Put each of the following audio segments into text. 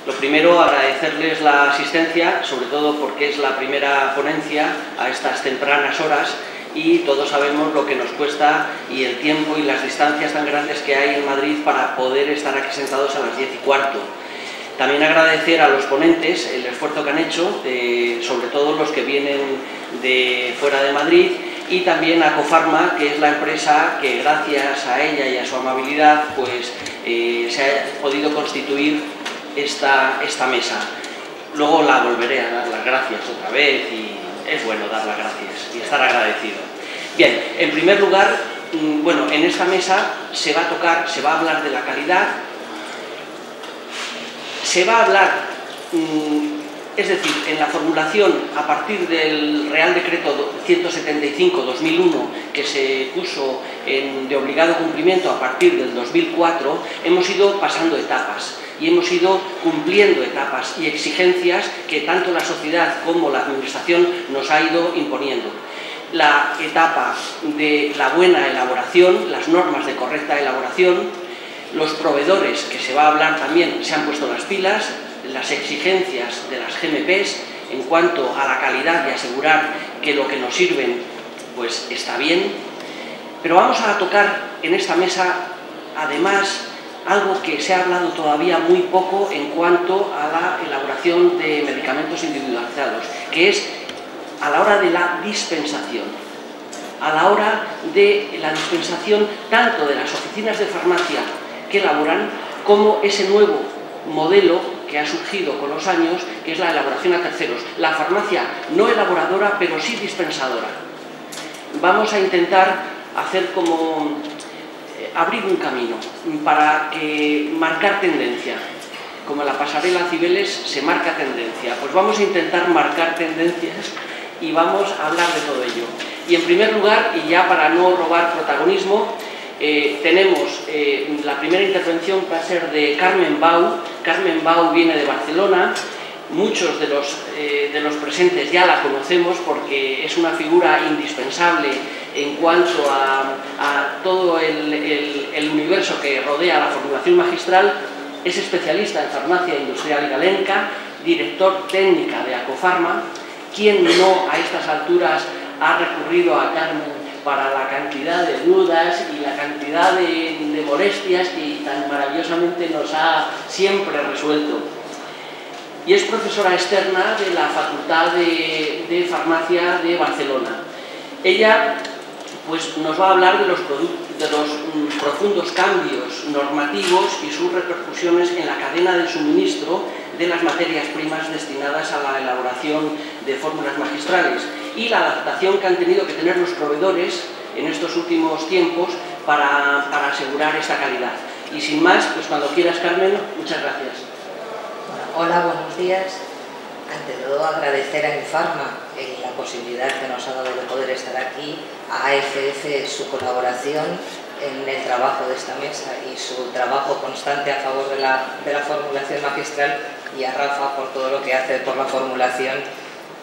Lo primero, agradecerles la asistencia, sobre todo porque es la primera ponencia a estas tempranas horas y todos sabemos lo que nos cuesta y el tiempo y las distancias tan grandes que hay en Madrid para poder estar aquí sentados a las 10:15. También agradecer a los ponentes el esfuerzo que han hecho, sobre todo los que vienen de fuera de Madrid, y también a Cofarma, que es la empresa que gracias a ella y a su amabilidad pues, se ha podido constituir esta mesa. Luego la volveré a dar las gracias otra vez y es bueno dar las gracias y estar agradecido. Bien, en primer lugar, bueno, en esta mesa se va a hablar de la calidad, se va a hablar, es decir, en la formulación a partir del Real Decreto 175/2001 que se puso de obligado cumplimiento a partir del 2004, hemos ido pasando etapas y hemos ido cumpliendo etapas y exigencias que tanto la sociedad como la administración nos ha ido imponiendo. La etapa de la buena elaboración, las normas de correcta elaboración, los proveedores, que se va a hablar también, se han puesto las pilas, las exigencias de las GMPs en cuanto a la calidad y asegurar que lo que nos sirven pues está bien. Pero vamos a tocar en esta mesa, además, algo que se ha hablado todavía muy poco en cuanto a la elaboración de medicamentos individualizados, que es a la hora de la dispensación. A la hora de la dispensación tanto de las oficinas de farmacia que elaboran, como ese nuevo modelo que ha surgido con los años, que es la elaboración a terceros. La farmacia no elaboradora, pero sí dispensadora. Vamos a intentar hacer como abrir un camino para marcar tendencia. Como en la pasarela Cibeles se marca tendencia, pues vamos a intentar marcar tendencias y vamos a hablar de todo ello. Y en primer lugar, y ya para no robar protagonismo, tenemos la primera intervención que va a ser de Carmen Bau. Carmen Bau viene de Barcelona. Muchos de los presentes ya la conocemos porque es una figura indispensable en cuanto a todo el universo que rodea la formulación magistral. Es especialista en farmacia industrial y galénica, director técnica de Acofarma. ¿Quién no a estas alturas ha recurrido a Carmen para la cantidad de dudas y la cantidad de molestias que tan maravillosamente nos ha siempre resuelto? Y es profesora externa de la Facultad de Farmacia de Barcelona. Ella pues, nos va a hablar de los profundos cambios normativos y sus repercusiones en la cadena de suministro de las materias primas destinadas a la elaboración de fórmulas magistrales y la adaptación que han tenido que tener los proveedores en estos últimos tiempos para asegurar esta calidad. Y sin más, pues cuando quieras, Carmen, muchas gracias. Hola, buenos días. Ante todo, agradecer a Infarma la posibilidad que nos ha dado de poder estar aquí, a AFF su colaboración en el trabajo de esta mesa y su trabajo constante a favor de la formulación magistral, y a Rafa por todo lo que hace por la formulación,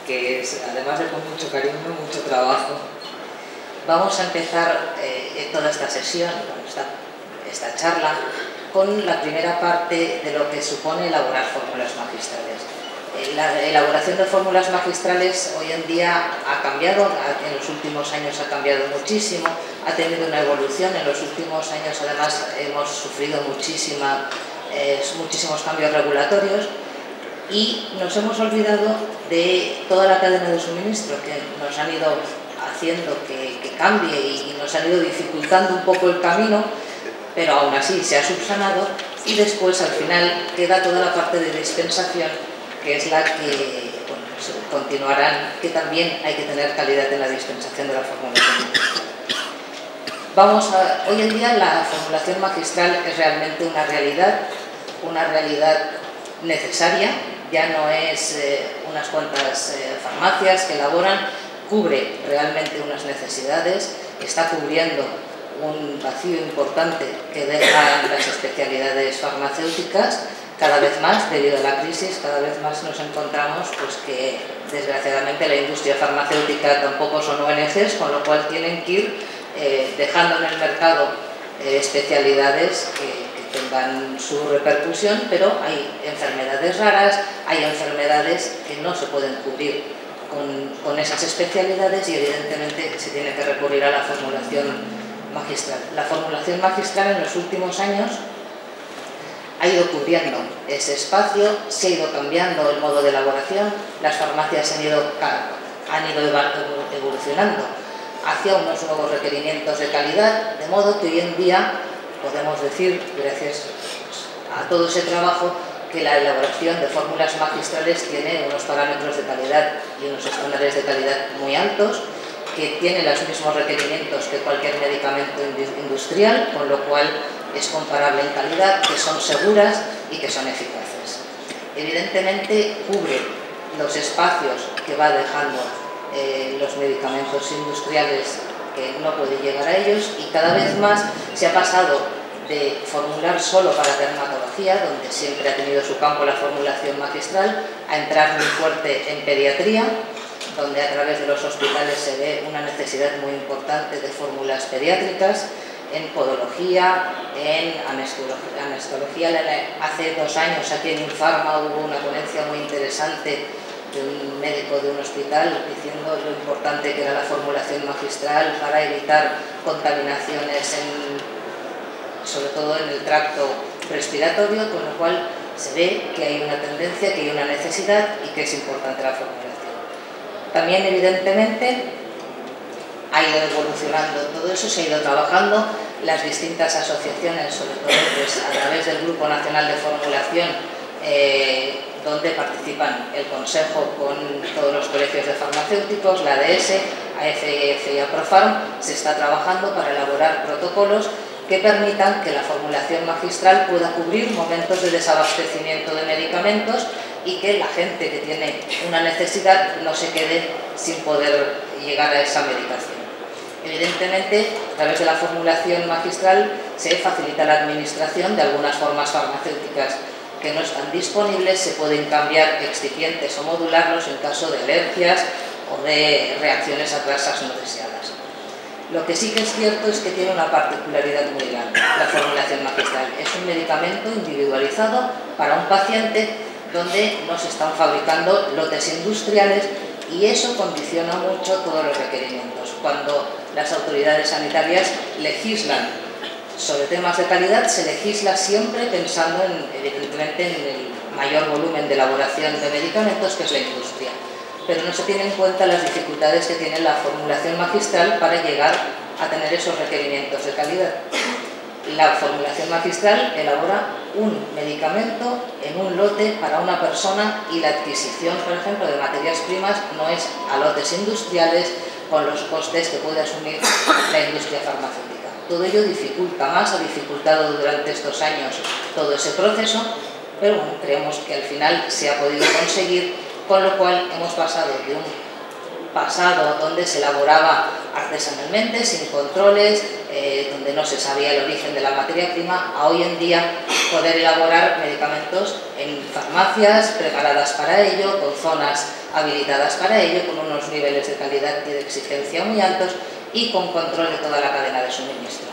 que es, además de con mucho cariño, mucho trabajo. Vamos a empezar toda esta sesión, esta charla, con la primera parte de lo que supone elaborar fórmulas magistrales. La elaboración de fórmulas magistrales hoy en día ha cambiado, en los últimos años ha cambiado muchísimo, ha tenido una evolución. En los últimos años además hemos sufrido muchísimos cambios regulatorios y nos hemos olvidado de toda la cadena de suministro que nos han ido haciendo que cambie y nos han ido dificultando un poco el camino, pero aún así se ha subsanado. Y después al final queda toda la parte de dispensación, que es la que continuarán, que también hay que tener calidad en la dispensación de la formulación. Hoy en día la formulación magistral es realmente una realidad necesaria. Ya no es unas cuantas farmacias que elaboran, cubre realmente unas necesidades, está cubriendo un vacío importante que dejan las especialidades farmacéuticas. Cada vez más, debido a la crisis, cada vez más nos encontramos pues, que desgraciadamente la industria farmacéutica tampoco son ONGs, con lo cual tienen que ir dejando en el mercado especialidades que tengan su repercusión, pero hay enfermedades raras, hay enfermedades que no se pueden cubrir con esas especialidades y evidentemente se tiene que recurrir a la formulación magistral. La formulación magistral en los últimos años ha ido cubriendo ese espacio, se ha ido cambiando el modo de elaboración, las farmacias han ido evolucionando hacia unos nuevos requerimientos de calidad, de modo que hoy en día podemos decir, gracias a todo ese trabajo, que la elaboración de fórmulas magistrales tiene unos parámetros de calidad y unos estándares de calidad muy altos, que tiene los mismos requerimientos que cualquier medicamento industrial, con lo cual es comparable en calidad, que son seguras y que son eficaces. Evidentemente cubre los espacios que va dejando los medicamentos industriales que no puede llegar a ellos, y cada vez más se ha pasado de formular solo para dermatología, donde siempre ha tenido su campo la formulación magistral, a entrar muy fuerte en pediatría, donde a través de los hospitales se ve una necesidad muy importante de fórmulas pediátricas, en podología, en anestesiología. Hace 2 años aquí en Infarma hubo una ponencia muy interesante de un médico de un hospital diciendo lo importante que era la formulación magistral para evitar contaminaciones, sobre todo en el tracto respiratorio, con lo cual se ve que hay una tendencia, que hay una necesidad y que es importante la formulación. También, evidentemente, ha ido evolucionando todo eso, se ha ido trabajando, las distintas asociaciones, sobre todo pues, a través del Grupo Nacional de Formulación, donde participan el Consejo con todos los colegios de farmacéuticos, la ADS, AFF y APROFARM, se está trabajando para elaborar protocolos que permitan que la formulación magistral pueda cubrir momentos de desabastecimiento de medicamentos y que la gente que tiene una necesidad no se quede sin poder llegar a esa medicación. Evidentemente, a través de la formulación magistral se facilita la administración de algunas formas farmacéuticas que no están disponibles, se pueden cambiar excipientes o modularlos en caso de alergias o de reacciones adversas no deseadas. Lo que sí que es cierto es que tiene una particularidad muy grande, la formulación magistral. Es un medicamento individualizado para un paciente donde no se están fabricando lotes industriales y eso condiciona mucho todos los requerimientos. Cuando las autoridades sanitarias legislan sobre temas de calidad, se legisla siempre pensando evidentemente en el mayor volumen de elaboración de medicamentos, que es la industria. Pero no se tienen en cuenta las dificultades que tiene la formulación magistral para llegar a tener esos requerimientos de calidad. La formulación magistral elabora un medicamento en un lote para una persona y la adquisición, por ejemplo, de materias primas no es a lotes industriales con los costes que puede asumir la industria farmacéutica. Todo ello dificulta más, ha dificultado durante estos años todo ese proceso, pero bueno, creemos que al final se ha podido conseguir, con lo cual hemos pasado de un pasado donde se elaboraba artesanalmente, sin controles, donde no se sabía el origen de la materia prima, a hoy en día poder elaborar medicamentos en farmacias preparadas para ello, con zonas habilitadas para ello, con unos niveles de calidad y de exigencia muy altos y con control de toda la cadena de suministro.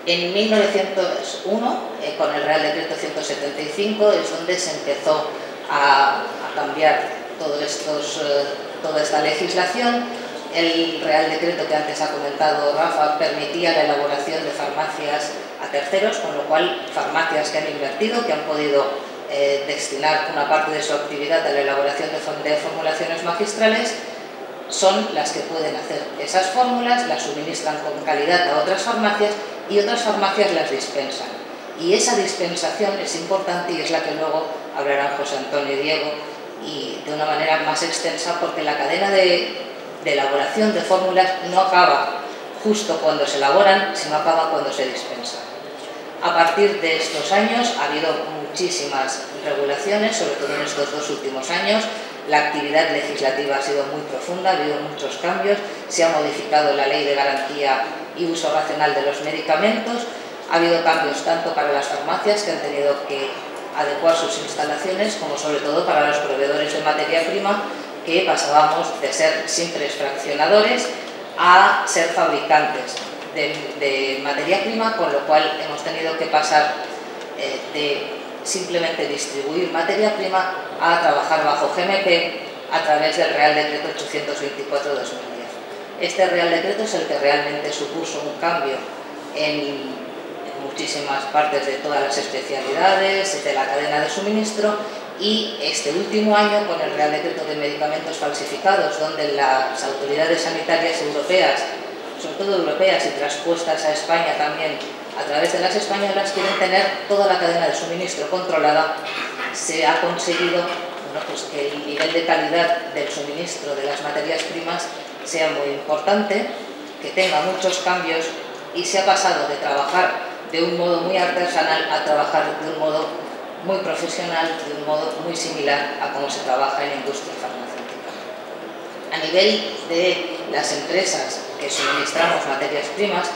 En 1901, con el Real Decreto 175, es donde se empezó a cambiar toda esta legislación. El Real Decreto que antes ha comentado Rafa permitía la elaboración de farmacias a terceros, con lo cual farmacias que han invertido, que han podido destinar una parte de su actividad a la elaboración de formulaciones magistrales, son las que pueden hacer esas fórmulas, las suministran con calidad a otras farmacias y otras farmacias las dispensan. Y esa dispensación es importante y es la que luego hablarán José Antonio y Diego y de una manera más extensa, porque la cadena de elaboración de fórmulas no acaba justo cuando se elaboran, sino acaba cuando se dispensan. A partir de estos años ha habido muchísimas regulaciones, sobre todo en estos 2 últimos años. La actividad legislativa ha sido muy profunda, ha habido muchos cambios, se ha modificado la Ley de Garantía y Uso Racional de los Medicamentos, ha habido cambios tanto para las farmacias, que han tenido que adecuar sus instalaciones, como sobre todo para los proveedores de materia prima, que pasábamos de ser simples fraccionadores a ser fabricantes de materia prima, con lo cual hemos tenido que pasar de simplemente distribuir materia prima a trabajar bajo GMP a través del Real Decreto 824/2010. Este Real Decreto es el que realmente supuso un cambio en muchísimas partes de todas las especialidades, de la cadena de suministro, y este último año con el Real Decreto de Medicamentos Falsificados, donde las autoridades sanitarias europeas, sobre todo europeas y traspuestas a España también a través de las españolas, quieren tener toda la cadena de suministro controlada, se ha conseguido pues que el nivel de calidad del suministro de las materias primas sea muy importante, que tenga muchos cambios, y se ha pasado de trabajar de un modo muy artesanal a trabajar de un modo muy profesional, de un modo muy similar a cómo se trabaja en la industria farmacéutica. A nivel de las empresas que suministramos materias primas,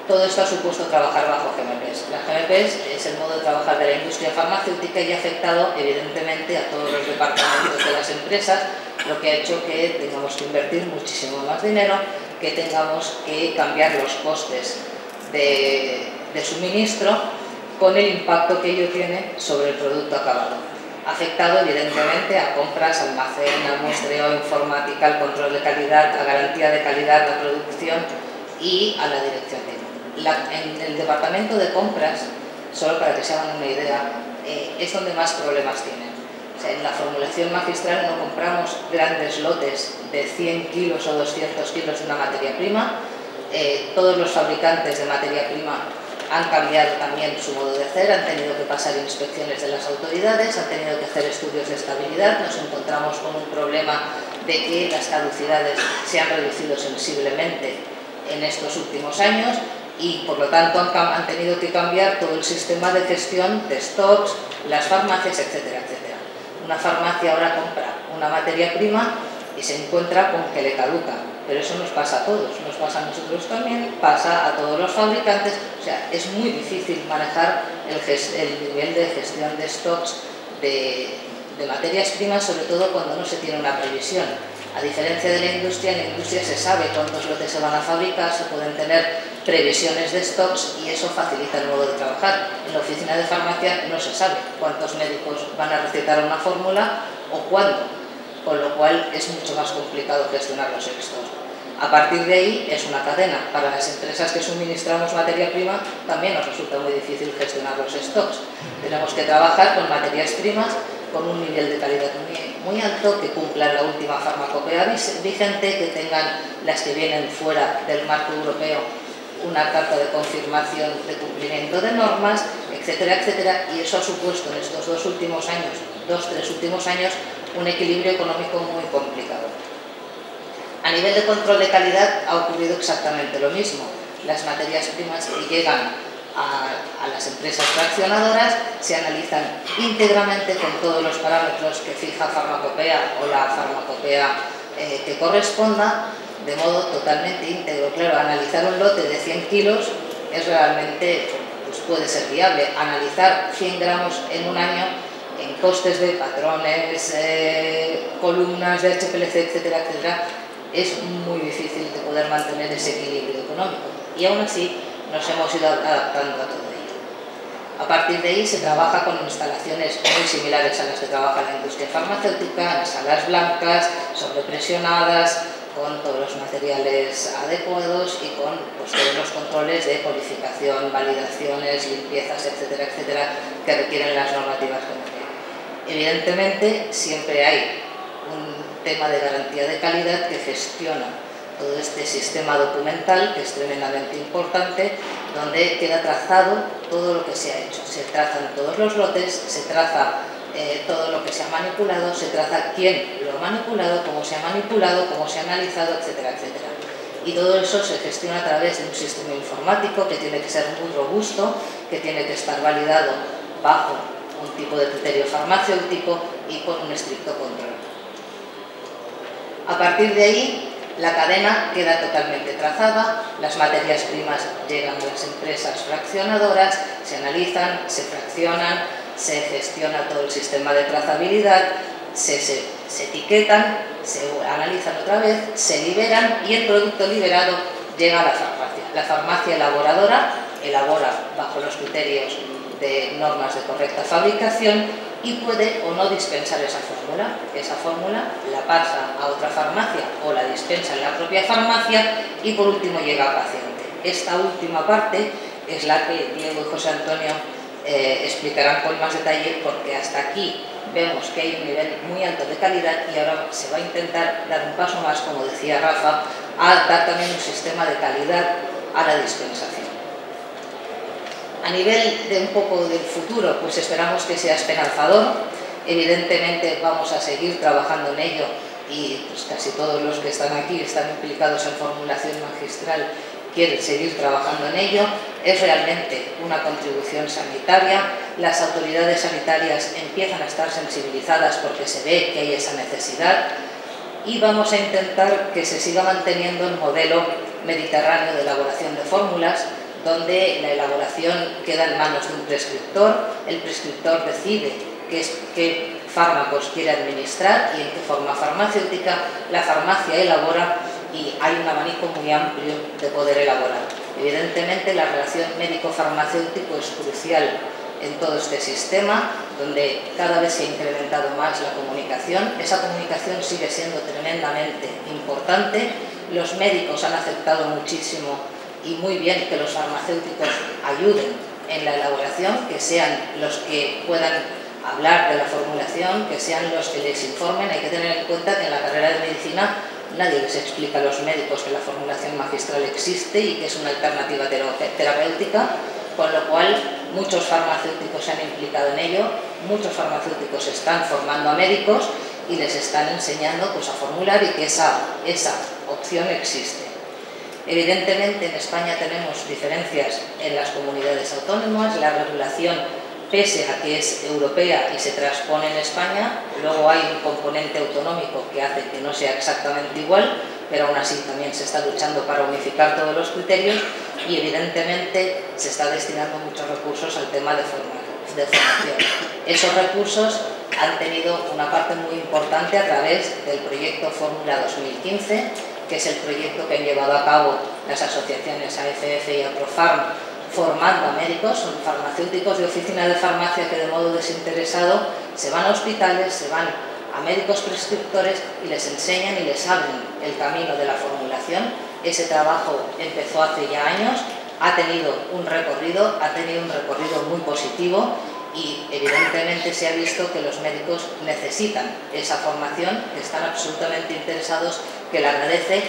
todo esto ha supuesto trabajar bajo GMPs. Las GMPs es el modo de trabajar de la industria farmacéutica y ha afectado evidentemente a todos los departamentos de las empresas, lo que ha hecho que tengamos que invertir muchísimo más dinero, que tengamos que cambiar los costes de suministro con el impacto que ello tiene sobre el producto acabado. Ha afectado evidentemente a compras, almacén, al muestreo, informática, al control de calidad, a garantía de calidad, a producción y a la dirección técnica. En el departamento de compras, solo para que se hagan una idea, es donde más problemas tienen. O sea, en la formulación magistral no compramos grandes lotes de 100 kilos o 200 kilos de una materia prima. Todos los fabricantes de materia prima han cambiado también su modo de hacer, han tenido que pasar inspecciones de las autoridades, han tenido que hacer estudios de estabilidad. Nos encontramos con un problema de que las caducidades se han reducido sensiblemente en estos últimos años y por lo tanto han tenido que cambiar todo el sistema de gestión de stocks, las farmacias, etcétera, etcétera. Una farmacia ahora compra una materia prima y se encuentra con que le caduca, pero eso nos pasa a todos, nos pasa a nosotros también, pasa a todos los fabricantes. O sea, es muy difícil manejar el nivel de gestión de stocks de materias primas, sobre todo cuando no se tiene una previsión. A diferencia de la industria, en la industria se sabe cuántos lotes se van a fabricar, se pueden tener previsiones de stocks y eso facilita el modo de trabajar. En la oficina de farmacia no se sabe cuántos médicos van a recetar una fórmula o cuándo, con lo cual es mucho más complicado gestionar los stocks. A partir de ahí es una cadena. Para las empresas que suministramos materia prima también nos resulta muy difícil gestionar los stocks. Tenemos que trabajar con materias primas con un nivel de calidad muy alto, que cumplan la última farmacopea vigente, que tengan las que vienen fuera del marco europeo una carta de confirmación de cumplimiento de normas, etcétera, etcétera, y eso ha supuesto en estos tres últimos años, un equilibrio económico muy complicado. A nivel de control de calidad ha ocurrido exactamente lo mismo. Las materias primas que llegan a las empresas fraccionadoras se analizan íntegramente con todos los parámetros que fija farmacopea o la farmacopea que corresponda, de modo totalmente íntegro. Claro, analizar un lote de 100 kilos es realmente, pues puede ser viable. Analizar 100 gramos en un año en costes de patrones, columnas de HPLC, etcétera, etcétera, es muy difícil de poder mantener ese equilibrio económico. Y aún así nos hemos ido adaptando a todo ello. A partir de ahí se trabaja con instalaciones muy similares a las que trabaja la industria farmacéutica, en salas blancas, sobrepresionadas, con todos los materiales adecuados y con pues, todos los controles de purificación, validaciones, limpiezas, etcétera, etcétera, que requieren las normativas GMP. Evidentemente, siempre hay un tema de garantía de calidad que gestiona todo este sistema documental, que es tremendamente importante, donde queda trazado todo lo que se ha hecho. Se trazan todos los lotes, se traza todo lo que se ha manipulado, se traza quién lo ha manipulado, cómo se ha manipulado, cómo se ha analizado, etcétera, etcétera. Y todo eso se gestiona a través de un sistema informático que tiene que ser muy robusto, que tiene que estar validado bajo un tipo de criterio farmacéutico y con un estricto control. A partir de ahí, la cadena queda totalmente trazada, las materias primas llegan a las empresas fraccionadoras, se analizan, se fraccionan, se gestiona todo el sistema de trazabilidad, se etiquetan, se analizan otra vez, se liberan y el producto liberado llega a la farmacia. La farmacia elaboradora elabora bajo los criterios de normas de correcta fabricación y puede o no dispensar esa fórmula. Esa fórmula la pasa a otra farmacia o la dispensa en la propia farmacia y por último llega al paciente. Esta última parte es la que Diego y José Antonio explicarán con más detalle, porque hasta aquí vemos que hay un nivel muy alto de calidad y ahora se va a intentar dar un paso más, como decía Rafa, a dar también un sistema de calidad a la dispensación. A nivel de un poco del futuro, pues esperamos que sea esperanzador. Evidentemente vamos a seguir trabajando en ello y pues casi todos los que están aquí están implicados en formulación magistral, quieren seguir trabajando en ello. Es realmente una contribución sanitaria. Las autoridades sanitarias empiezan a estar sensibilizadas porque se ve que hay esa necesidad y vamos a intentar que se siga manteniendo el modelo mediterráneo de elaboración de fórmulas, donde la elaboración queda en manos de un prescriptor. El prescriptor decide qué fármacos quiere administrar y en qué forma farmacéutica. La farmacia elabora y hay un abanico muy amplio de poder elaborar. Evidentemente, la relación médico-farmacéutico es crucial en todo este sistema, donde cada vez se ha incrementado más la comunicación. Esa comunicación sigue siendo tremendamente importante. Los médicos han aceptado muchísimo y muy bien que los farmacéuticos ayuden en la elaboración, que sean los que puedan hablar de la formulación, que sean los que les informen. Hay que tener en cuenta que en la carrera de medicina nadie les explica a los médicos que la formulación magistral existe y que es una alternativa terapéutica, con lo cual muchos farmacéuticos se han implicado en ello, muchos farmacéuticos están formando a médicos y les están enseñando pues, a formular y que esa opción existe. Evidentemente en España tenemos diferencias en las comunidades autónomas, la regulación, pese a que es europea y se transpone en España, luego hay un componente autonómico que hace que no sea exactamente igual, pero aún así también se está luchando para unificar todos los criterios y evidentemente se está destinando muchos recursos al tema de formación. Esos recursos han tenido una parte muy importante a través del proyecto Fórmula 2015, que es el proyecto que han llevado a cabo las asociaciones AFF y Aprofarm, formando a médicos, son farmacéuticos de oficina de farmacia que de modo desinteresado se van a hospitales, se van a médicos prescriptores y les enseñan y les abren el camino de la formulación. Ese trabajo empezó hace ya años, ha tenido un recorrido muy positivo y evidentemente se ha visto que los médicos necesitan esa formación, que están absolutamente interesados, que la agradecen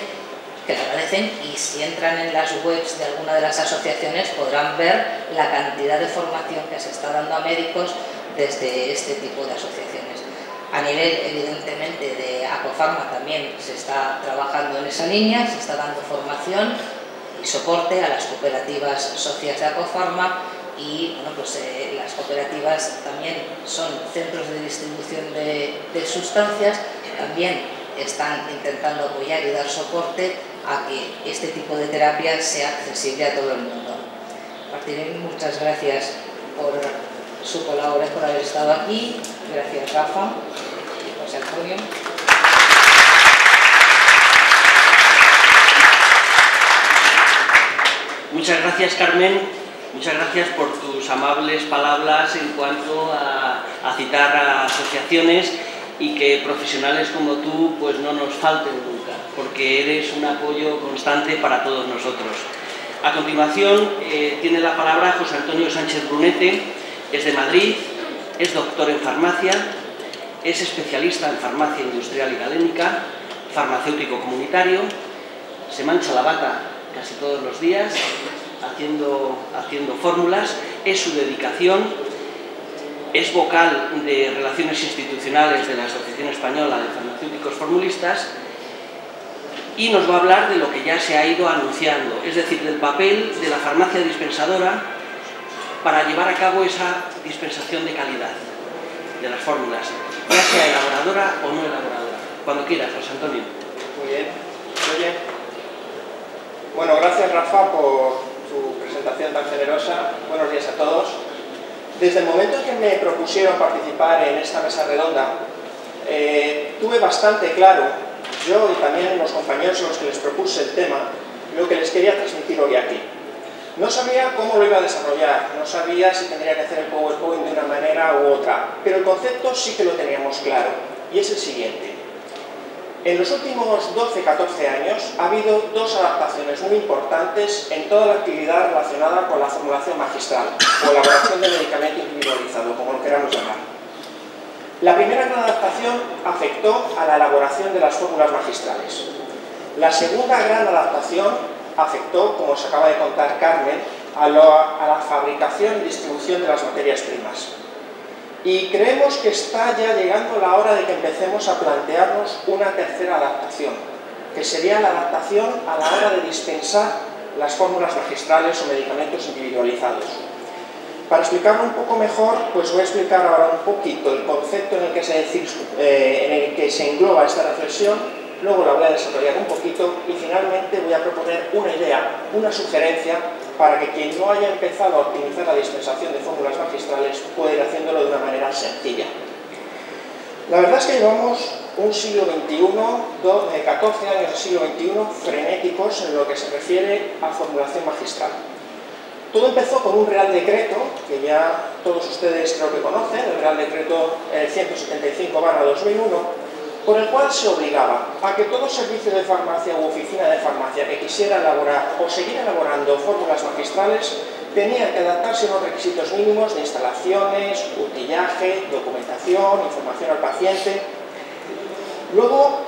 y si entran en las webs de alguna de las asociaciones podrán ver la cantidad de formación que se está dando a médicos desde este tipo de asociaciones. A nivel, evidentemente, de Acofarma también se está trabajando en esa línea, se está dando formación y soporte a las cooperativas socias de Acofarma y bueno, pues, las cooperativas también son centros de distribución de sustancias, también están intentando apoyar y dar soporte a que este tipo de terapia sea accesible a todo el mundo. Martín, muchas gracias por su colaboración, por haber estado aquí. Gracias, Rafa y José Antonio. Muchas gracias, Carmen. Muchas gracias por tus amables palabras en cuanto a citar a asociaciones y que profesionales como tú pues no nos falten nunca, porque eres un apoyo constante para todos nosotros. A continuación tiene la palabra José Antonio Sánchez Brunete, es de Madrid, es doctor en farmacia, es especialista en farmacia industrial y galénica, farmacéutico comunitario, se mancha la bata casi todos los días haciendo fórmulas, es su dedicación. Es vocal de Relaciones Institucionales de la Asociación Española de Farmacéuticos Formulistas y nos va a hablar de lo que ya se ha ido anunciando, es decir, del papel de la farmacia dispensadora para llevar a cabo esa dispensación de calidad de las fórmulas, ya sea elaboradora o no elaboradora. Cuando quieras, José Antonio. Muy bien. Oye. Bueno, gracias, Rafa, por tu presentación tan generosa. Buenos días a todos. Desde el momento que me propusieron participar en esta mesa redonda, tuve bastante claro, yo y también los compañeros a los que les propuse el tema, lo que les quería transmitir hoy aquí. No sabía cómo lo iba a desarrollar, no sabía si tendría que hacer el PowerPoint de una manera u otra, pero el concepto sí que lo teníamos claro, y es el siguiente. En los últimos 12-14 años ha habido dos adaptaciones muy importantes en toda la actividad relacionada con la formulación magistral o elaboración de medicamento individualizado, como lo queramos llamar. La primera gran adaptación afectó a la elaboración de las fórmulas magistrales. La segunda gran adaptación afectó, como os acaba de contar Carmen, a la fabricación y distribución de las materias primas. Y creemos que está ya llegando la hora de que empecemos a plantearnos una tercera adaptación, que sería la adaptación a la hora de dispensar las fórmulas magistrales o medicamentos individualizados. Para explicarlo un poco mejor, pues voy a explicar ahora un poquito el concepto en el que se engloba esta reflexión. Luego la voy a desarrollar un poquito y finalmente voy a proponer una idea, una sugerencia, para que quien no haya empezado a optimizar la dispensación de fórmulas magistrales pueda ir haciéndolo de una manera sencilla. La verdad es que llevamos un siglo XXI, 14 años del siglo XXI frenéticos en lo que se refiere a formulación magistral. Todo empezó con un Real Decreto, que ya todos ustedes creo que conocen, el Real Decreto 175/2001, por el cual se obligaba a que todo servicio de farmacia u oficina de farmacia que quisiera elaborar o seguir elaborando fórmulas magistrales tenía que adaptarse a unos requisitos mínimos de instalaciones, utillaje, documentación, información al paciente. Luego,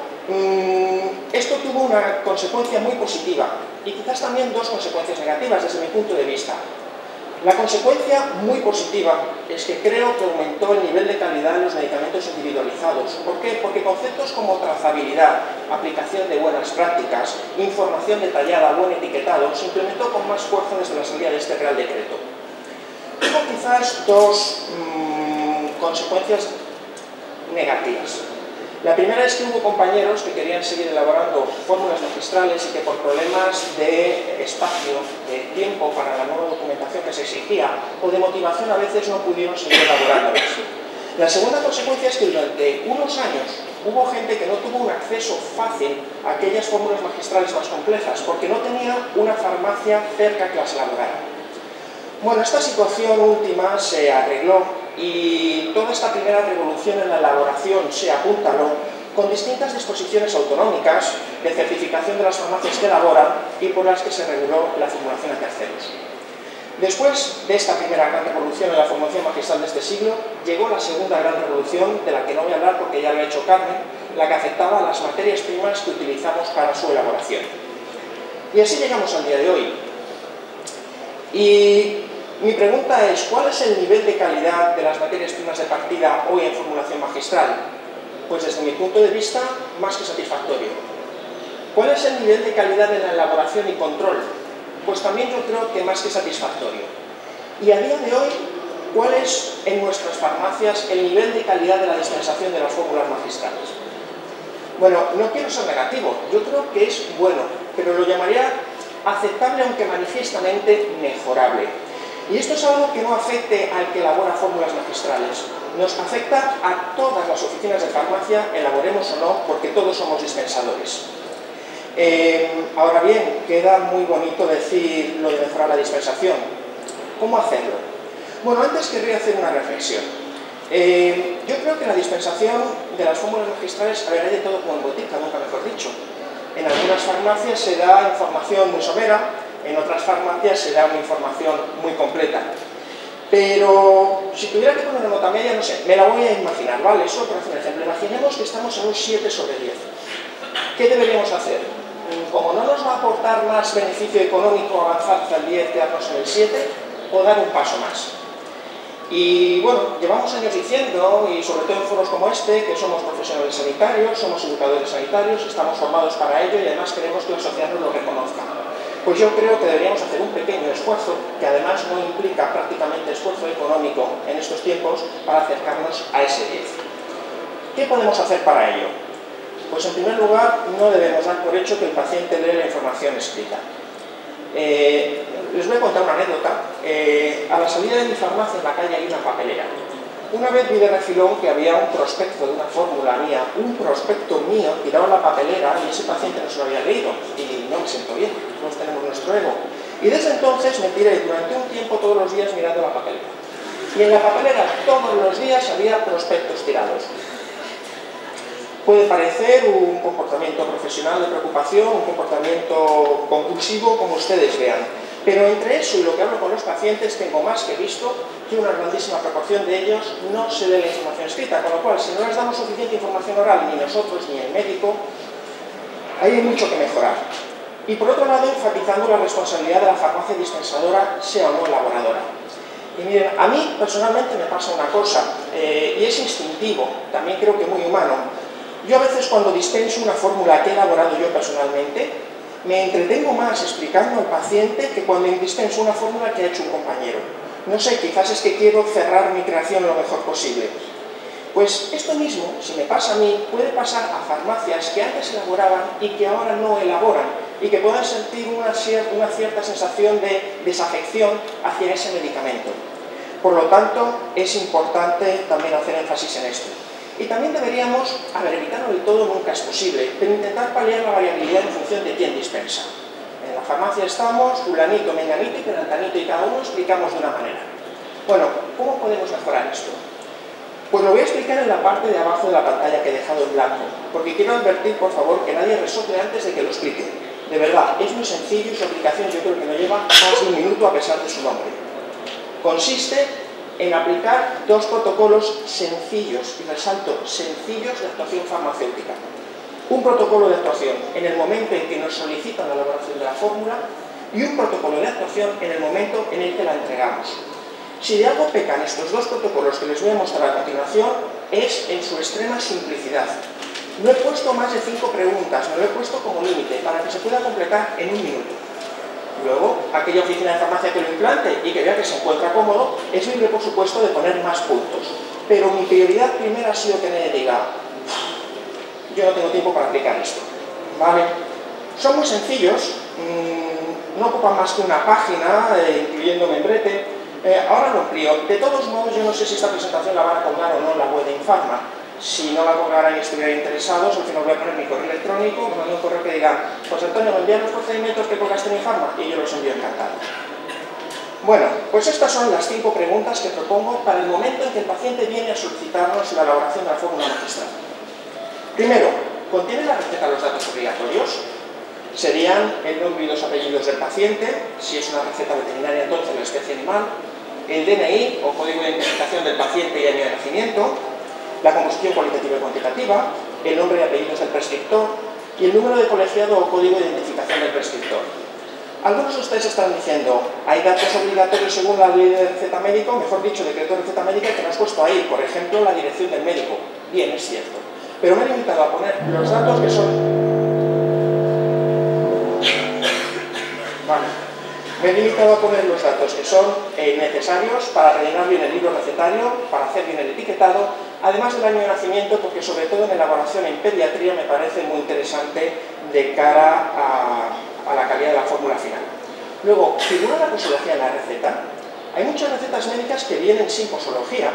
esto tuvo una consecuencia muy positiva y quizás también dos consecuencias negativas desde mi punto de vista. La consecuencia muy positiva es que creo que aumentó el nivel de calidad de los medicamentos individualizados. ¿Por qué? Porque conceptos como trazabilidad, aplicación de buenas prácticas, información detallada, buen etiquetado, se implementó con más fuerza desde la salida de este Real Decreto. Tuvo quizás dos consecuencias negativas. La primera es que hubo compañeros que querían seguir elaborando fórmulas magistrales y que por problemas de espacio, de tiempo para la nueva documentación que se exigía o de motivación a veces no pudieron seguir elaborándolas. La segunda consecuencia es que durante unos años hubo gente que no tuvo un acceso fácil a aquellas fórmulas magistrales más complejas porque no tenía una farmacia cerca que las elaborara. Bueno, esta situación última se arregló y toda esta primera revolución en la elaboración se apuntaló con distintas disposiciones autonómicas de certificación de las farmacias que elaboran y por las que se reguló la formulación a terceros. Después de esta primera gran revolución en la formulación magistral de este siglo, llegó la segunda gran revolución, de la que no voy a hablar porque ya lo ha hecho Carmen, la que afectaba a las materias primas que utilizamos para su elaboración. Y así llegamos al día de hoy. Y mi pregunta es, ¿cuál es el nivel de calidad de las materias primas de partida hoy en formulación magistral? Pues desde mi punto de vista, más que satisfactorio. ¿Cuál es el nivel de calidad de la elaboración y control? Pues también yo creo que más que satisfactorio. Y a día de hoy, ¿cuál es en nuestras farmacias el nivel de calidad de la dispensación de las fórmulas magistrales? Bueno, no quiero ser negativo, yo creo que es bueno, pero lo llamaría aceptable aunque manifiestamente mejorable. Y esto es algo que no afecte al que elabora fórmulas magistrales, nos afecta a todas las oficinas de farmacia, elaboremos o no, porque todos somos dispensadores. Ahora bien, queda muy bonito decir lo de mejorar la dispensación. ¿Cómo hacerlo? Bueno, antes querría hacer una reflexión. Yo creo que la dispensación de las fórmulas magistrales hay de todo como en botica, nunca mejor dicho. En algunas farmacias se da información muy somera, en otras farmacias se da una información muy completa. Pero si tuviera que poner una nota media, no sé, me la voy a imaginar, ¿vale? Solo por hacer un ejemplo. Imaginemos que estamos en un 7/10. ¿Qué deberíamos hacer? Como no nos va a aportar más beneficio económico avanzar hacia el 10, quedarnos en el 7, o dar un paso más. Y bueno, llevamos años diciendo, y sobre todo en foros como este, que somos profesionales sanitarios, somos educadores sanitarios, estamos formados para ello y además queremos que la sociedad nos lo reconozca. Pues yo creo que deberíamos hacer un pequeño esfuerzo, que además no implica prácticamente esfuerzo económico en estos tiempos, para acercarnos a ese 10. ¿Qué podemos hacer para ello? Pues en primer lugar, no debemos dar por hecho que el paciente lee la información escrita. Les voy a contar una anécdota. A la salida de mi farmacia en la calle hay una papelera. Una vez vi de refilón que había un prospecto de una fórmula mía, un prospecto mío tirado en la papelera y ese paciente no se lo había leído y no me siento bien. todos tenemos nuestro ego. Y desde entonces me tiré durante un tiempo todos los días mirando la papelera. Y en la papelera todos los días había prospectos tirados. Puede parecer un comportamiento profesional de preocupación, un comportamiento compulsivo, como ustedes vean. Pero entre eso y lo que hablo con los pacientes tengo más que visto que una grandísima proporción de ellos no se lee la información escrita, con lo cual si no les damos suficiente información oral, ni nosotros ni el médico, ahí hay mucho que mejorar. Y por otro lado, enfatizando la responsabilidad de la farmacia dispensadora, sea o no elaboradora. Y miren, a mí personalmente me pasa una cosa, y es instintivo, también creo que muy humano. Yo a veces cuando dispenso una fórmula que he elaborado yo personalmente, me entretengo más explicando al paciente que cuando dispenso una fórmula que ha hecho un compañero. No sé, quizás es que quiero cerrar mi creación lo mejor posible. Pues esto mismo, si me pasa a mí, puede pasar a farmacias que antes elaboraban y que ahora no elaboran y que puedan sentir una cierta sensación de desafección hacia ese medicamento. Por lo tanto, es importante también hacer énfasis en esto. Y también deberíamos, evitarlo del todo nunca es posible, pero intentar paliar la variabilidad en función de quién dispensa. En la farmacia estamos, fulanito, menganito y perantanito, y cada uno explicamos de una manera. Bueno, ¿cómo podemos mejorar esto? Pues lo voy a explicar en la parte de abajo de la pantalla que he dejado en blanco, porque quiero advertir, por favor, que nadie resople antes de que lo explique. De verdad, es muy sencillo y su aplicación yo creo que no lleva más de un minuto a pesar de su nombre. Consiste en aplicar dos protocolos sencillos, y resalto, sencillos de actuación farmacéutica. Un protocolo de actuación en el momento en que nos solicitan la elaboración de la fórmula y un protocolo de actuación en el momento en el que la entregamos. Si de algo pecan estos dos protocolos que les voy a mostrar a continuación, es en su extrema simplicidad. No he puesto más de 5 preguntas, no lo he puesto como límite, para que se pueda completar en un minuto. Luego, aquella oficina de farmacia que lo implante y que vea que se encuentra cómodo, es libre, por supuesto, de poner más puntos. Pero mi prioridad primera ha sido que me diga, yo no tengo tiempo para aplicar esto. ¿Vale? Son muy sencillos, no ocupan más que una página, incluyendo membrete. Ahora lo amplío. De todos modos, yo no sé si esta presentación la van a colgar o no en la web de Infarma. Si no la colgaran y estuvieran interesados, al final voy a poner mi correo electrónico, me mando un correo que diga, pues Antonio, me envían los procedimientos que colgaste en Infarma y yo los envío encantado. Bueno, pues estas son las 5 preguntas que propongo para el momento en que el paciente viene a solicitarnos la elaboración de la fórmula magistral. Primero, ¿contiene la receta los datos obligatorios? Serían el nombre y los apellidos del paciente, si es una receta veterinaria entonces la especie animal, el DNI o código de identificación del paciente y año de nacimiento, la composición cualitativa y cuantitativa, el nombre y apellidos del prescriptor y el número de colegiado o código de identificación del prescriptor. Algunos de ustedes están diciendo, hay datos obligatorios según la ley de receta médico, mejor dicho, decreto de receta médica que no has puesto ahí, por ejemplo, la dirección del médico. Bien, es cierto. Pero me he limitado a poner los datos que son... Me he limitado a poner los datos que son necesarios para rellenar bien el libro recetario, para hacer bien el etiquetado, además del año de nacimiento, porque sobre todo en elaboración en pediatría me parece muy interesante de cara a la calidad de la fórmula final. Luego, figura la posología en la receta. Hay muchas recetas médicas que vienen sin posología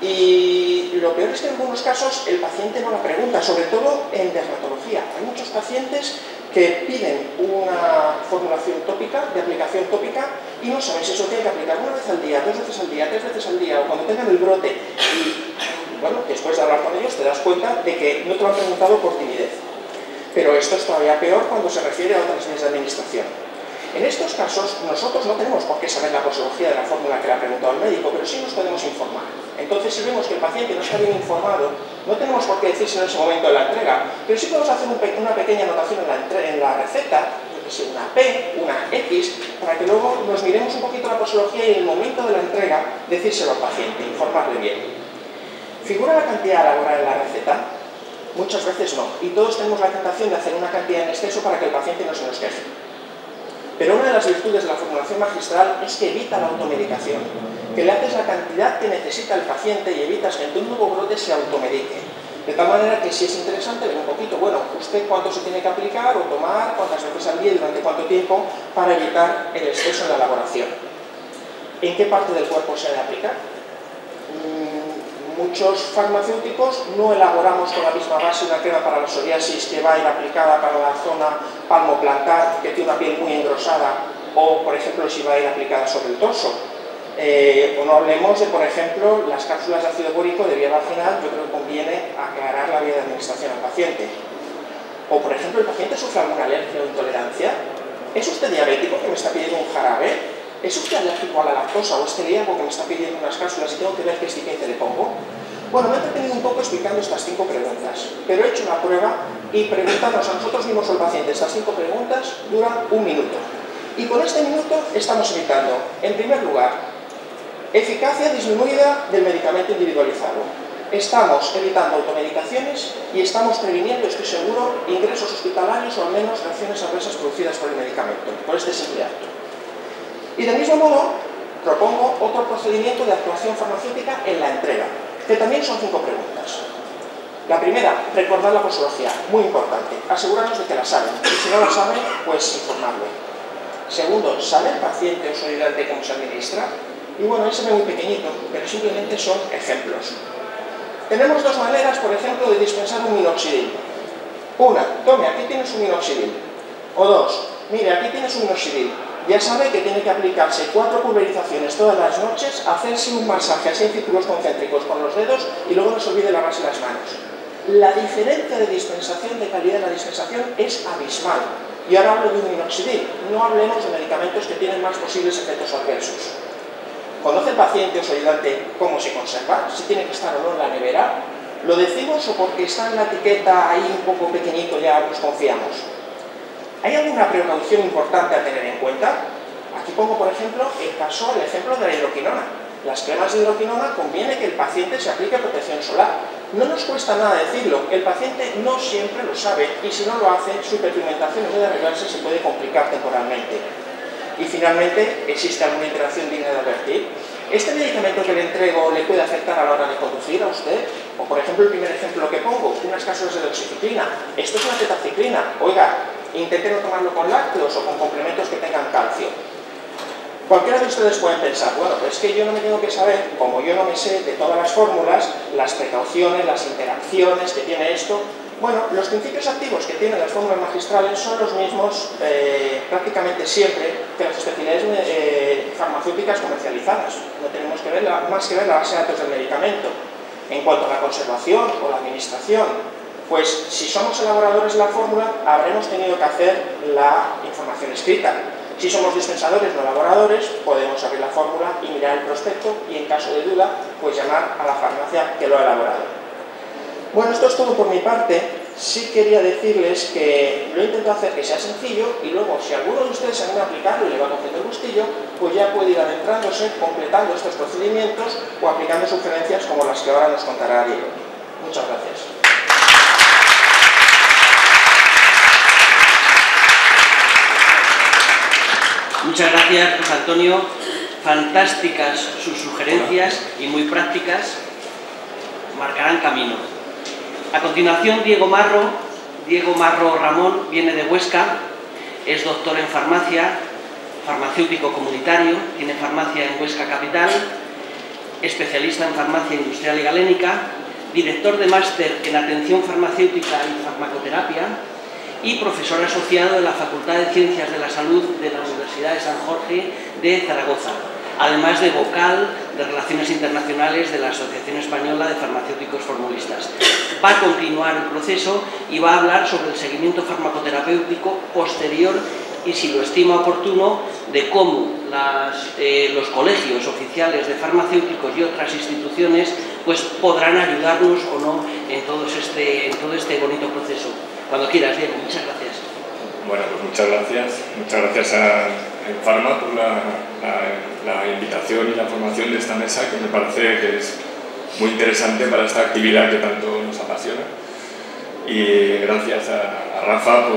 y lo peor es que en algunos casos el paciente no la pregunta, sobre todo en dermatología. Hay muchos pacientes que piden una formulación tópica, de aplicación tópica, y no saben si eso tiene que aplicar una vez al día, 2 veces al día, 3 veces al día, o cuando tengan el brote. Y, bueno, después de hablar con ellos te das cuenta de que no te lo han preguntado por timidez. Pero esto es todavía peor cuando se refiere a otras vías de administración. En estos casos, nosotros no tenemos por qué saber la posología de la fórmula que le ha preguntado el médico, pero sí nos podemos informar. Entonces, si vemos que el paciente no está bien informado, no tenemos por qué decirse en ese momento de la entrega, pero sí podemos hacer una pequeña anotación en la receta, yo que sé, una P, una X, para que luego nos miremos un poquito la posología y en el momento de la entrega decírselo al paciente, informarle bien. ¿Figura la cantidad a elaborar en la receta? Muchas veces no, y todos tenemos la tentación de hacer una cantidad en exceso para que el paciente no se nos queje. Pero una de las virtudes de la formulación magistral es que evita la automedicación, que le haces la cantidad que necesita el paciente y evitas que ante un nuevo brote se automedique. De tal manera que si es interesante ver un poquito, bueno, usted cuánto se tiene que aplicar o tomar, cuántas veces al día y durante cuánto tiempo, para evitar el exceso en la elaboración. ¿En qué parte del cuerpo se ha de aplicar? muchos farmacéuticos no elaboramos con la misma base una crema para la psoriasis que va a ir aplicada para la zona palmoplantar, que tiene una piel muy engrosada, o, por ejemplo, si va a ir aplicada sobre el torso. O no hablemos de, por ejemplo, las cápsulas de ácido bórico de vía vaginal. Yo creo que conviene aclarar la vía de administración al paciente. O, por ejemplo, el paciente sufre alguna alergia o intolerancia. ¿Es usted diabético que me está pidiendo un jarabe? ¿Es usted alérgico a la lactosa o es celíaco que me está pidiendo unas cápsulas y tengo que ver qué estiquete le pongo? Bueno, me he entretenido un poco explicando estas 5 preguntas, pero he hecho una prueba y preguntarnos a nosotros mismos o al paciente estas 5 preguntas duran 1 minuto. Y con este minuto estamos evitando, en primer lugar, eficacia disminuida del medicamento individualizado. Estamos evitando automedicaciones y estamos previniendo, estoy seguro, ingresos hospitalarios o al menos reacciones adversas producidas por el medicamento, por este simple acto. Y del mismo modo, propongo otro procedimiento de actuación farmacéutica en la entrega, que también son 5 preguntas. La primera, recordar la posología, muy importante, asegurarnos de que la saben, y si no la saben, pues informarlo. Segundo, ¿sabe el paciente o su ayudante cómo se administra? Y bueno, ese ve muy pequeñito, pero simplemente son ejemplos. Tenemos 2 maneras, por ejemplo, de dispensar un minoxidil. Una, tome, aquí tienes un minoxidil. O 2, mire, aquí tienes un minoxidil. Ya sabe que tiene que aplicarse 4 pulverizaciones todas las noches, hacerse un masaje así en círculos concéntricos con los dedos y luego no se olvide lavarse las manos. La diferencia de dispensación, de calidad de la dispensación, es abismal. Y ahora hablo de un minoxidil, no hablemos de medicamentos que tienen más posibles efectos adversos. ¿Conoce el paciente o su ayudante cómo se conserva? ¿Si tiene que estar o no en la nevera? ¿Lo decimos o porque está en la etiqueta ahí un poco pequeñito ya nos confiamos? ¿Hay alguna precaución importante a tener en cuenta? Aquí pongo, por ejemplo, el ejemplo de la hidroquinona. Las cremas de hidroquinona conviene que el paciente se aplique protección solar. No nos cuesta nada decirlo, el paciente no siempre lo sabe y si no lo hace, su hiperpigmentación en vez de arreglarse se puede complicar temporalmente. Y finalmente, ¿existe alguna interacción digna de advertir? ¿Este medicamento que le entrego le puede afectar a la hora de conducir a usted? O por ejemplo, el primer ejemplo que pongo, unas cápsulas de doxiciclina. Esto es una tetaciclina. Oiga, intenten no tomarlo con lácteos o con complementos que tengan calcio. Cualquiera de ustedes pueden pensar, bueno, pues es que yo no me tengo que saber, como yo no me sé de todas las fórmulas, las precauciones, las interacciones que tiene esto. Bueno, los principios activos que tienen las fórmulas magistrales son los mismos prácticamente siempre que las especialidades farmacéuticas comercializadas. No tenemos que ver más que ver la base de datos del medicamento. En cuanto a la conservación o la administración, pues si somos elaboradores de la fórmula, habremos tenido que hacer la información escrita. Si somos dispensadores no elaboradores, podemos abrir la fórmula y mirar el prospecto y en caso de duda, pues llamar a la farmacia que lo ha elaborado. Bueno, esto es todo por mi parte. Sí quería decirles que lo he intentado hacer que sea sencillo y luego, si alguno de ustedes se anima a aplicarlo y le va cogiendo el gustillo, pues ya puede ir adentrándose, completando estos procedimientos o aplicando sugerencias como las que ahora nos contará Diego. Muchas gracias. Muchas gracias, José Antonio. Fantásticas sus sugerencias y muy prácticas. Marcarán camino. A continuación, Diego Marro Ramón viene de Huesca, es doctor en farmacia, farmacéutico comunitario, tiene farmacia en Huesca Capital, especialista en farmacia industrial y galénica, director de máster en atención farmacéutica y farmacoterapia y profesor asociado de la Facultad de Ciencias de la Salud de la Universidad de San Jorge de Zaragoza, además de vocal de Relaciones Internacionales de la Asociación Española de Farmacéuticos Formulistas. Va a continuar el proceso y va a hablar sobre el seguimiento farmacoterapéutico posterior y, si lo estima oportuno, de cómo los colegios oficiales de farmacéuticos y otras instituciones pues, podrán ayudarnos o no en todo este bonito proceso. Cuando quieras, Diego, muchas gracias. Bueno, pues muchas gracias a Infarma por la invitación y la formación de esta mesa, que me parece que es muy interesante para esta actividad que tanto nos apasiona. Y gracias a Rafa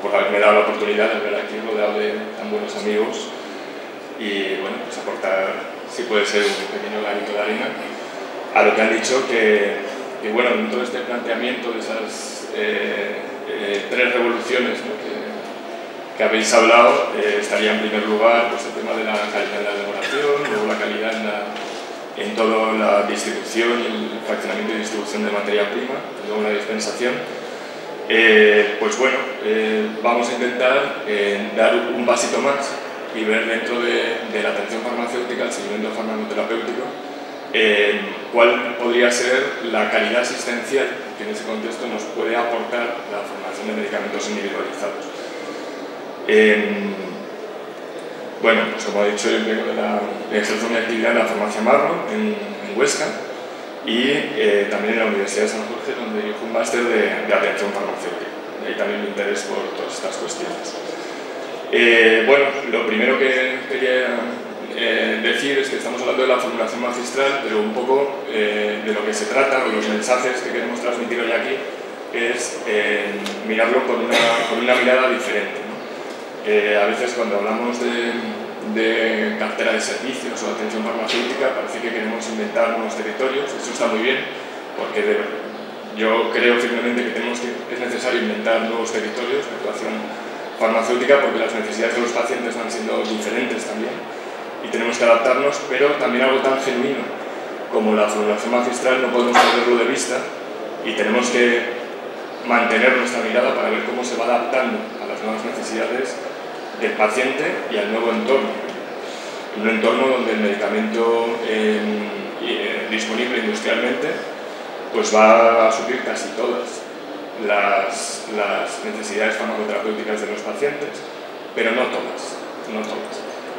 por haberme dado la oportunidad de ver aquí rodeado de tan buenos amigos y bueno, pues aportar, si puede ser, un pequeño granito de arena a lo que han dicho, que bueno, dentro de este planteamiento de esas 3 revoluciones, ¿no?, que habéis hablado, estaría en primer lugar pues, el tema de la calidad en la elaboración, luego la calidad en toda la distribución y el fraccionamiento y distribución de materia prima, luego la dispensación. Pues bueno, vamos a intentar dar un pasito más y ver dentro de la atención farmacéutica, el seguimiento farmacoterapéutico, cuál podría ser la calidad asistencial que en ese contexto nos puede aportar la formación de medicamentos individualizados. Bueno, pues como he dicho, yo ejerzo mi actividad en la farmacia Marro, en Huesca, y también en la Universidad de San Jorge, donde dirijo un máster de atención farmacéutica. Y ahí también mi interés por todas estas cuestiones. Bueno, lo primero que quería decir es que estamos hablando de la formulación magistral, pero un poco de lo que se trata, o los mensajes que queremos transmitir hoy aquí, es mirarlo con una mirada diferente, ¿no? A veces cuando hablamos de cartera de servicios o atención farmacéutica parece que queremos inventar nuevos territorios. Eso está muy bien, porque yo creo firmemente que es necesario inventar nuevos territorios de actuación farmacéutica, porque las necesidades de los pacientes van siendo diferentes también y tenemos que adaptarnos, pero también algo tan genuino como la formulación magistral no podemos perderlo de vista y tenemos que mantener nuestra mirada para ver cómo se va adaptando a las nuevas necesidades del paciente y al nuevo entorno. Un entorno donde el medicamento disponible industrialmente pues va a suplir casi todas las necesidades farmacoterapéuticas de los pacientes, pero no todas.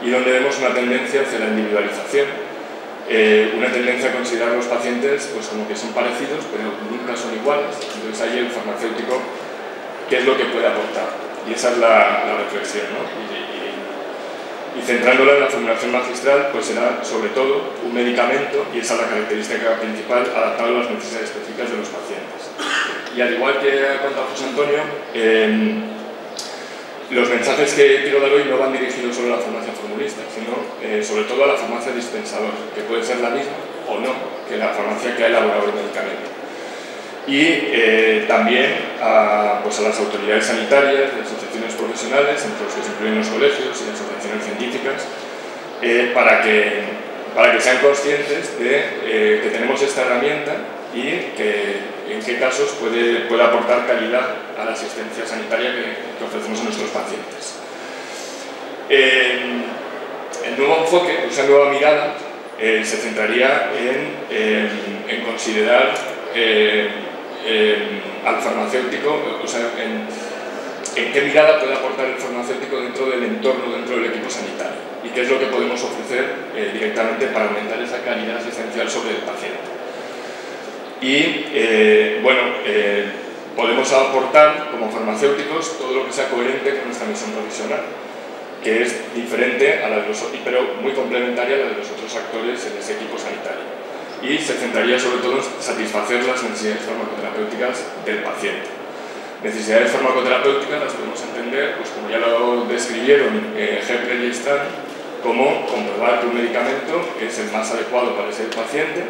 Y donde vemos una tendencia hacia la individualización, una tendencia a considerar los pacientes pues como que son parecidos, pero nunca son iguales. Entonces ahí el farmacéutico, ¿qué es lo que puede aportar? Y esa es la reflexión, ¿no? Y centrándola en la formulación magistral, pues será sobre todo un medicamento, y esa es la característica principal, adaptado a las necesidades específicas de los pacientes. Y al igual que ha contado José Antonio, los mensajes que quiero dar hoy no van dirigidos solo a la farmacia formulista, sino sobre todo a la farmacia dispensadora, que puede ser la misma o no que la farmacia que ha elaborado el medicamento. Y también a las autoridades sanitarias, de asociaciones profesionales, entre los que se incluyen los colegios y las asociaciones científicas, para que sean conscientes de que tenemos esta herramienta y que en qué casos puede aportar calidad a la asistencia sanitaria que ofrecemos a nuestros pacientes. El nuevo enfoque, esa nueva mirada, se centraría en considerar al farmacéutico, o sea, en qué mirada puede aportar el farmacéutico dentro del entorno, dentro del equipo sanitario, y qué es lo que podemos ofrecer directamente para aumentar esa calidad asistencial sobre el paciente. Y podemos aportar como farmacéuticos todo lo que sea coherente con nuestra misión profesional, que es diferente a la de los, pero muy complementaria a la de los otros actores en ese equipo sanitario. Y se centraría sobre todo en satisfacer las necesidades farmacoterapéuticas del paciente. Necesidades farmacoterapéuticas las podemos entender, pues como ya lo describieron Hepler y Strand, como comprobar que un medicamento es el más adecuado para ese paciente,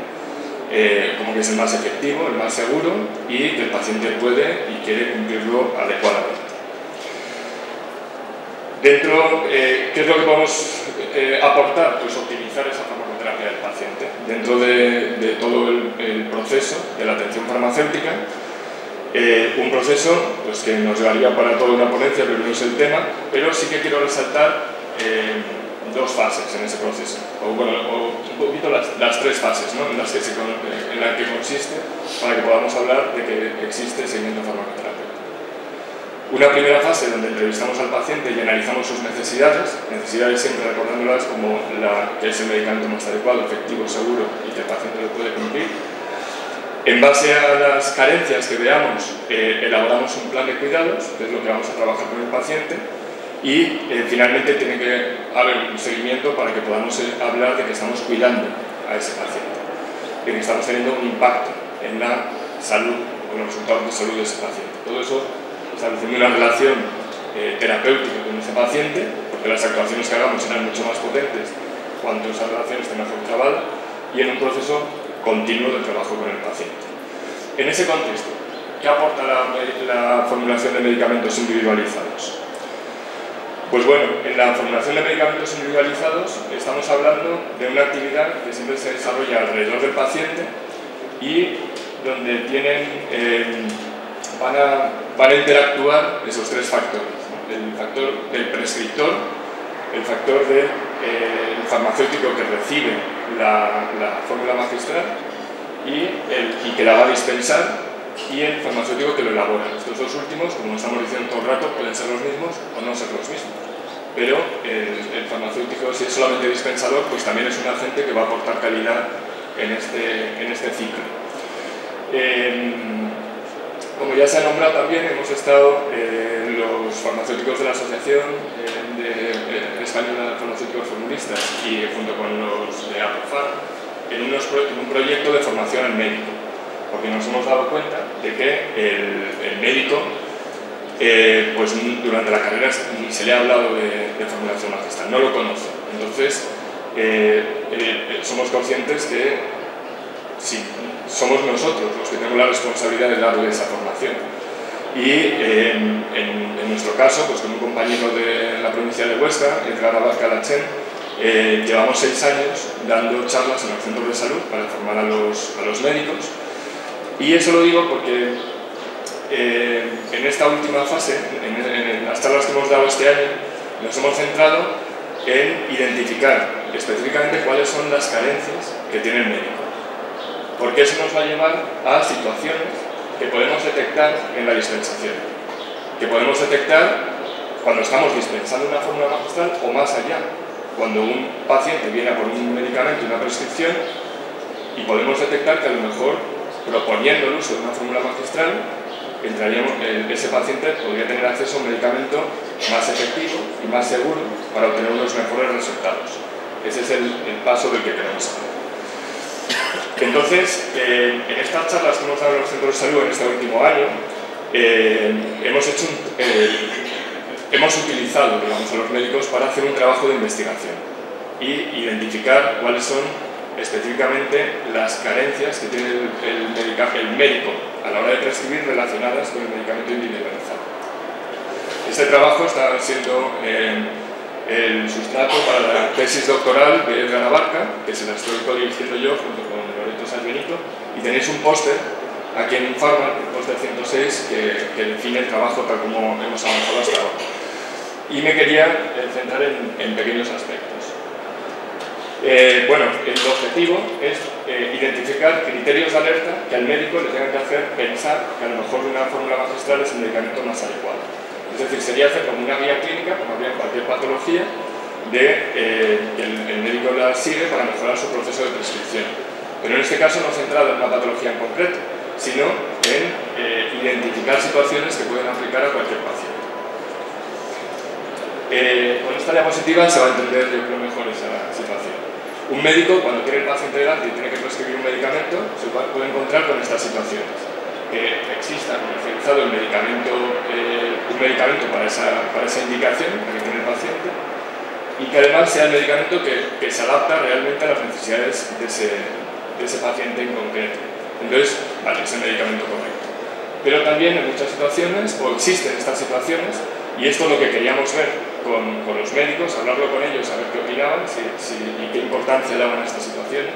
como que es el más efectivo, el más seguro, y que el paciente puede y quiere cumplirlo adecuadamente. Dentro, ¿qué es lo que podemos aportar? Pues optimizar esa farmacoterapia del paciente. Dentro de todo el proceso de la atención farmacéutica, un proceso pues, que nos llevaría para toda una ponencia, pero no es el tema, pero sí que quiero resaltar dos fases en ese proceso, o un poquito las tres fases, ¿no? en la que consiste, para que podamos hablar de que existe seguimiento farmacoterapéutico. Una primera fase donde entrevistamos al paciente y analizamos sus necesidades siempre recordándolas como que es el medicamento más adecuado, efectivo, seguro y que el paciente lo puede cumplir. En base a las carencias que veamos, elaboramos un plan de cuidados, que es lo que vamos a trabajar con el paciente, y finalmente tiene que haber un seguimiento para que podamos hablar de que estamos cuidando a ese paciente, de que estamos teniendo un impacto en la salud o en los resultados de salud de ese paciente. Todo eso estableciendo una relación terapéutica con ese paciente, porque las actuaciones que hagamos serán mucho más potentes cuanto esa relación esté mejor trabada, y en un proceso continuo de trabajo con el paciente. En ese contexto, ¿qué aporta la formulación de medicamentos individualizados? Pues bueno, en la formulación de medicamentos individualizados estamos hablando de una actividad que siempre se desarrolla alrededor del paciente y donde van a interactuar esos tres factores, ¿no? El factor del prescriptor, el factor del farmacéutico que recibe la fórmula magistral y que la va a dispensar, y el farmacéutico que lo elabora. Estos dos últimos, como estamos diciendo todo el rato, pueden ser los mismos o no ser los mismos. Pero el farmacéutico, si es solamente dispensador, pues también es un agente que va a aportar calidad en este ciclo. Como ya se ha nombrado también, hemos estado los farmacéuticos de la Asociación Española de Farmacéuticos Formulistas y junto con los de APOFAR en un proyecto de formación al médico, porque nos hemos dado cuenta de que el médico pues durante la carrera ni se le ha hablado de formulación magistral, no lo conoce. Entonces somos conscientes que sí, somos nosotros los que tenemos la responsabilidad de darle esa formación. Y en nuestro caso, pues con un compañero de la provincia de Huesca, Edgar Abarca-Lachén, llevamos 6 años dando charlas en los centros de salud para formar a los médicos. Y eso lo digo porque en esta última fase, en las charlas que hemos dado este año, nos hemos centrado en identificar específicamente cuáles son las carencias que tiene el médico. Porque eso nos va a llevar a situaciones que podemos detectar en la dispensación, que podemos detectar cuando estamos dispensando una fórmula magistral o más allá, cuando un paciente viene a por un medicamento, una prescripción, y podemos detectar que a lo mejor proponiendo el uso de una fórmula magistral, ese paciente podría tener acceso a un medicamento más efectivo y más seguro para obtener unos mejores resultados. Ese es el paso del que queremos hablar. Entonces, en estas charlas que hemos dado en los centros de salud en este último año, hemos utilizado, digamos, a los médicos para hacer un trabajo de investigación y identificar cuáles son específicamente las carencias que tiene el médico a la hora de prescribir relacionadas con el medicamento individualizado. Este trabajo está siendo el sustrato para la tesis doctoral de Edgar Abarca, que se la estoy codirigiendo yo junto con Loreto Sanbenito, y tenéis un póster aquí en Infarma, el póster 106, que define el trabajo tal como hemos avanzado hasta ahora. Y me quería centrar en pequeños aspectos. Bueno, el objetivo es identificar criterios de alerta que al médico le tengan que hacer pensar que a lo mejor una fórmula magistral es el medicamento más adecuado. Es decir, sería hacer como una guía clínica, como habría en cualquier patología, que el médico la sigue para mejorar su proceso de prescripción. Pero en este caso no centrado en una patología en concreto, sino en identificar situaciones que pueden aplicar a cualquier paciente. Con esta diapositiva se va a entender, yo creo, mejor esa situación. Un médico, cuando tiene el paciente delante y tiene que prescribir un medicamento, se puede encontrar con estas situaciones. Que exista comercializado un medicamento para esa indicación que tiene el paciente, y que además sea el medicamento que se adapta realmente a las necesidades de ese paciente en concreto. Entonces, vale, es el medicamento correcto. Pero también en muchas situaciones, o existen estas situaciones, y esto es lo que queríamos ver con los médicos, hablarlo con ellos, a ver qué opinaban y qué importancia le daban a estas situaciones,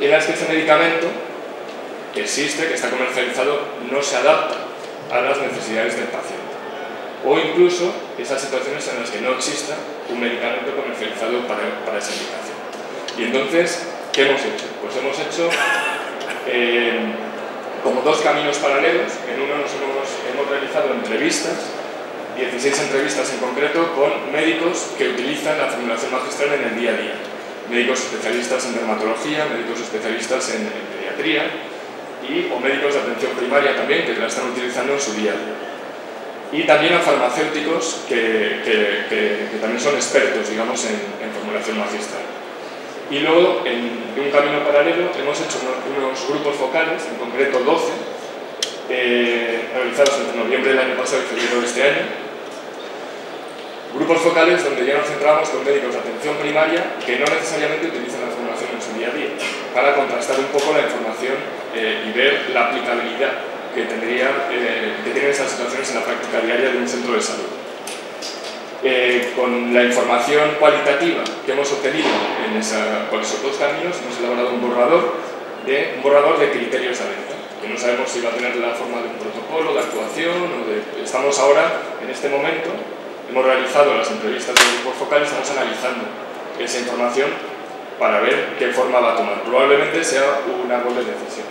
en las que ese medicamento que existe, que está comercializado, no se adapta a las necesidades del paciente. O incluso esas situaciones en las que no exista un medicamento comercializado para esa indicación. Y entonces, ¿qué hemos hecho? Pues hemos hecho como 2 caminos paralelos. En uno hemos realizado entrevistas, 16 entrevistas en concreto, con médicos que utilizan la formulación magistral en el día a día. Médicos especialistas en dermatología, médicos especialistas en pediatría, o médicos de atención primaria también, que la están utilizando en su día a día. Y también a farmacéuticos que también son expertos, digamos, en formulación magistral. Y luego, en un camino paralelo, hemos hecho unos grupos focales, en concreto 12, realizados entre noviembre del año pasado y febrero de este año. Grupos focales donde ya nos centramos con médicos de atención primaria que no necesariamente utilizan la formulación en su día a día, para contrastar un poco la información y ver la aplicabilidad que tienen esas situaciones en la práctica diaria de un centro de salud. Con la información cualitativa que hemos obtenido por esos dos caminos, hemos elaborado un borrador de criterios de alerta, que no sabemos si va a tener la forma de un protocolo, de actuación, Estamos ahora, en este momento, hemos realizado las entrevistas de grupos focales, estamos analizando esa información para ver qué forma va a tomar. Probablemente sea un árbol de decisión.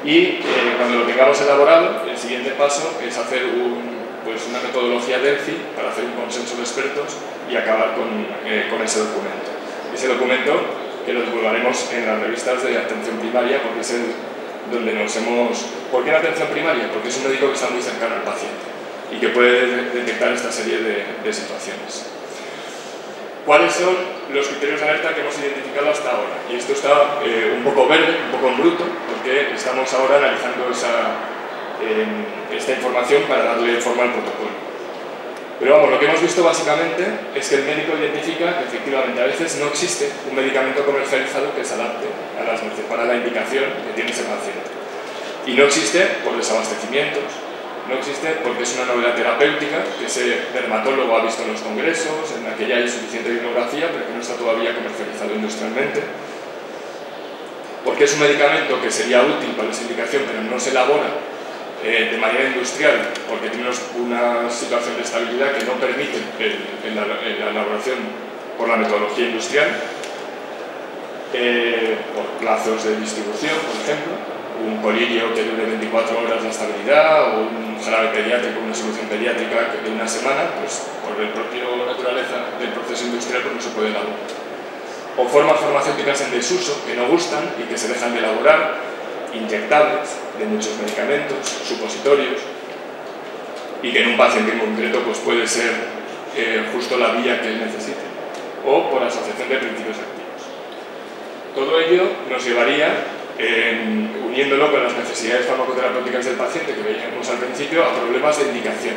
Y cuando lo tengamos elaborado, el siguiente paso es hacer una metodología Delphi para hacer un consenso de expertos y acabar con ese documento. Ese documento que lo divulgaremos en las revistas de atención primaria, porque es donde nos hemos... ¿Por qué en atención primaria? Porque es un médico que está muy cercano al paciente y que puede detectar esta serie de situaciones. ¿Cuáles son los criterios de alerta que hemos identificado hasta ahora? Y esto está un poco verde, un poco en bruto, porque estamos ahora analizando esta información para darle forma al protocolo. Pero vamos, lo que hemos visto básicamente es que el médico identifica que efectivamente a veces no existe un medicamento comercializado que se adapte para la indicación que tiene ese paciente. Y no existe por desabastecimientos, no existe porque es una novedad terapéutica que ese dermatólogo ha visto en los congresos, en la que ya hay suficiente bibliografía, pero que no está todavía comercializado industrialmente. Porque es un medicamento que sería útil para esa indicación, pero no se elabora de manera industrial, porque tiene una situación de estabilidad que no permite la elaboración por la metodología industrial, por plazos de distribución, por ejemplo, un colirio que dure 24 horas la estabilidad, o un jarabe pediátrico, una solución pediátrica de una semana, pues por la propia naturaleza del proceso industrial pues no se puede elaborar. O formas farmacéuticas en desuso que no gustan y que se dejan de elaborar, inyectables de muchos medicamentos, supositorios, y que en un paciente en concreto pues puede ser justo la vía que él necesite, o por asociación de principios activos. Todo ello nos llevaría, uniéndolo con las necesidades farmacoterapéuticas del paciente que veíamos al principio, a problemas de indicación.